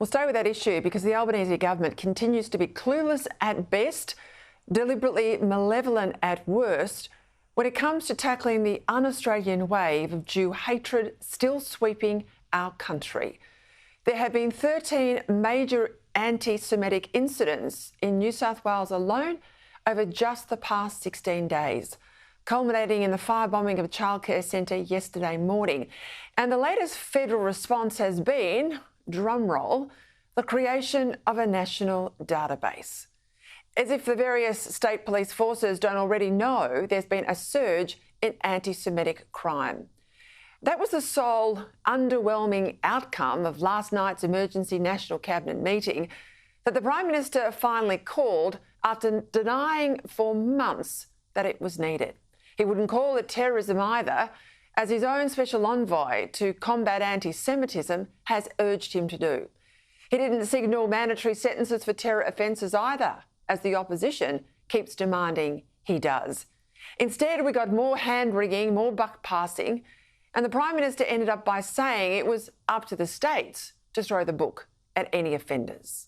We'll stay with that issue because the Albanese government continues to be clueless at best, deliberately malevolent at worst, when it comes to tackling the un-Australian wave of Jew hatred still sweeping our country. There have been 13 major anti-Semitic incidents in New South Wales alone over just the past 16 days, culminating in the firebombing of a childcare centre yesterday morning. And the latest federal response has been, drumroll, the creation of a national database. As if the various state police forces don't already know, there's been a surge in anti-Semitic crime. That was the sole underwhelming outcome of last night's emergency National Cabinet meeting that the Prime Minister finally called after denying for months that it was needed. He wouldn't call it terrorism either, as his own special envoy to combat anti-Semitism has urged him to do. He didn't signal mandatory sentences for terror offences either, as the opposition keeps demanding he does. Instead, we got more hand-wringing, more buck-passing, and the Prime Minister ended up by saying it was up to the states to throw the book at any offenders.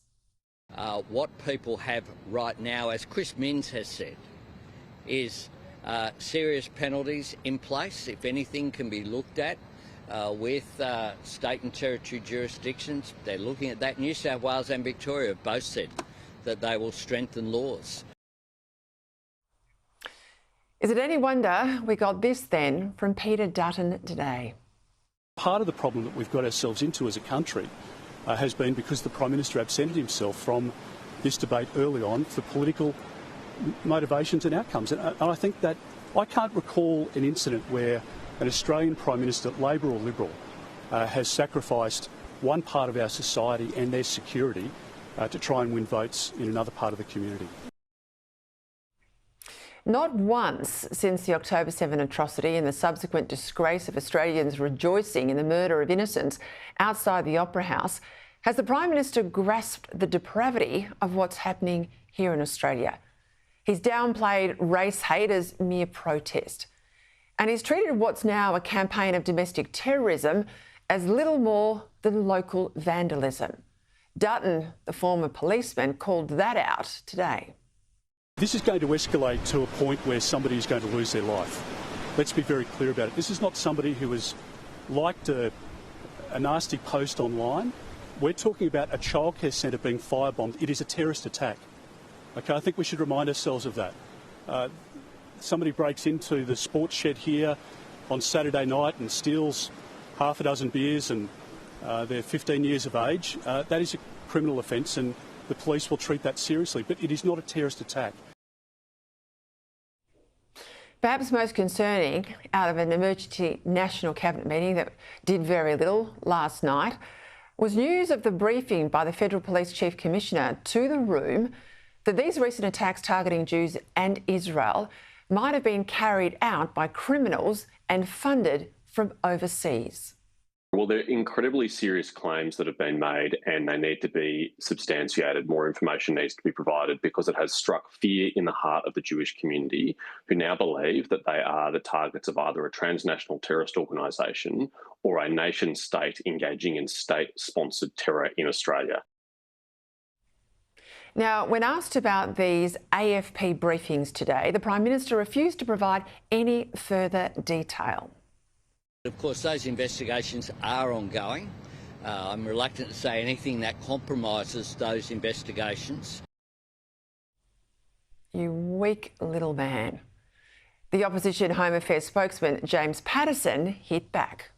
What people have right now, as Chris Minns has said, is serious penalties in place, if anything can be looked at with state and territory jurisdictions. They're looking at that. New South Wales and Victoria have both said that they will strengthen laws. Is it any wonder we got this then from Peter Dutton today? Part of the problem that we've got ourselves into as a country has been because the Prime Minister absented himself from this debate early on for political motivations and outcomes. And I think that I can't recall an incident where an Australian Prime Minister, Labor or Liberal, has sacrificed one part of our society and their security to try and win votes in another part of the community. Not once since the October 7 atrocity and the subsequent disgrace of Australians rejoicing in the murder of innocents outside the Opera House has the Prime Minister grasped the depravity of what's happening here in Australia. He's downplayed race hate as mere protest. And he's treated what's now a campaign of domestic terrorism as little more than local vandalism. Dutton, the former policeman, called that out today. This is going to escalate to a point where somebody is going to lose their life. Let's be very clear about it. This is not somebody who has liked a nasty post online. We're talking about a childcare centre being firebombed. It is a terrorist attack. Okay, I think we should remind ourselves of that. Somebody breaks into the sports shed here on Saturday night and steals half a dozen beers and they're 15 years of age. That is a criminal offence and the police will treat that seriously, but it is not a terrorist attack. Perhaps most concerning out of an emergency National Cabinet meeting that did very little last night was news of the briefing by the Federal Police Chief Commissioner to the room that these recent attacks targeting Jews and Israel might have been carried out by criminals and funded from overseas. Well, they're incredibly serious claims that have been made and they need to be substantiated. More information needs to be provided because it has struck fear in the heart of the Jewish community, who now believe that they are the targets of either a transnational terrorist organisation or a nation state engaging in state-sponsored terror in Australia. Now, when asked about these AFP briefings today, the Prime Minister refused to provide any further detail. Of course, those investigations are ongoing. I'm reluctant to say anything that compromises those investigations. You weak little man. The opposition Home Affairs spokesman James Patterson hit back.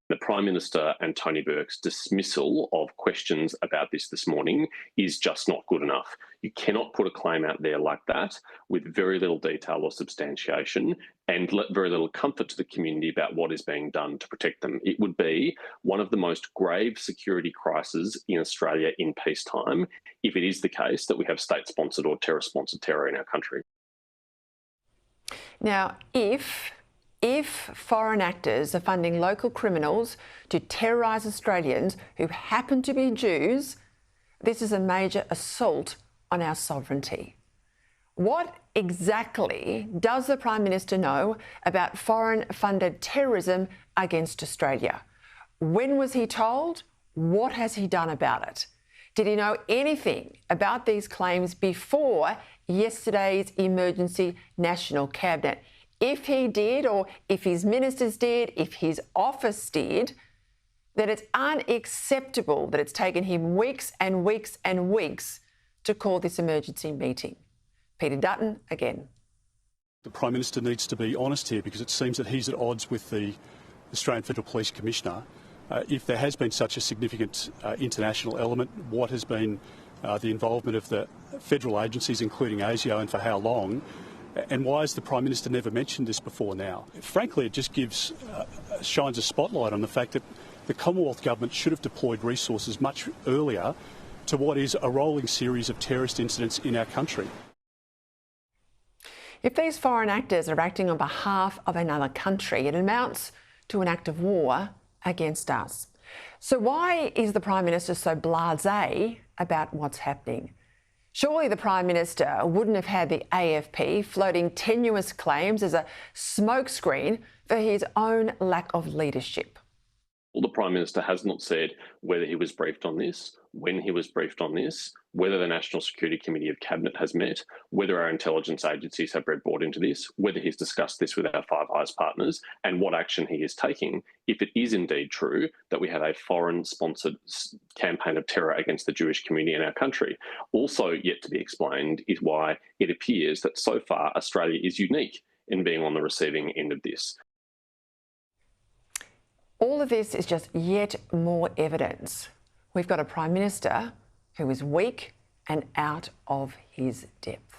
The Prime Minister and Tony Burke's dismissal of questions about this morning is just not good enough. You cannot put a claim out there like that with very little detail or substantiation and very little comfort to the community about what is being done to protect them. It would be one of the most grave security crises in Australia in peacetime if it is the case that we have state-sponsored or terror-sponsored terror in our country. Now, if foreign actors are funding local criminals to terrorise Australians who happen to be Jews, this is a major assault on our sovereignty. What exactly does the Prime Minister know about foreign-funded terrorism against Australia? When was he told? What has he done about it? Did he know anything about these claims before yesterday's emergency national cabinet? If he did, or if his ministers did, if his office did, then it's unacceptable that it's taken him weeks and weeks and weeks to call this emergency meeting. Peter Dutton again. The Prime Minister needs to be honest here, because it seems that he's at odds with the Australian Federal Police Commissioner. If there has been such a significant international element, what has been the involvement of the federal agencies, including ASIO, and for how long? And why has the Prime Minister never mentioned this before now? Frankly, it just shines a spotlight on the fact that the Commonwealth Government should have deployed resources much earlier to what is a rolling series of terrorist incidents in our country. If these foreign actors are acting on behalf of another country, it amounts to an act of war against us. So why is the Prime Minister so blasé about what's happening? Surely the Prime Minister wouldn't have had the AFP floating tenuous claims as a smokescreen for his own lack of leadership. Well, the Prime Minister has not said whether he was briefed on this, when he was briefed on this, whether the National Security Committee of Cabinet has met, whether our intelligence agencies have read brought into this, whether he's discussed this with our Five Eyes partners, and what action he is taking if it is indeed true that we have a foreign-sponsored campaign of terror against the Jewish community in our country. Also yet to be explained is why it appears that so far Australia is unique in being on the receiving end of this. All of this is just yet more evidence. We've got a Prime Minister who is weak and out of his depth.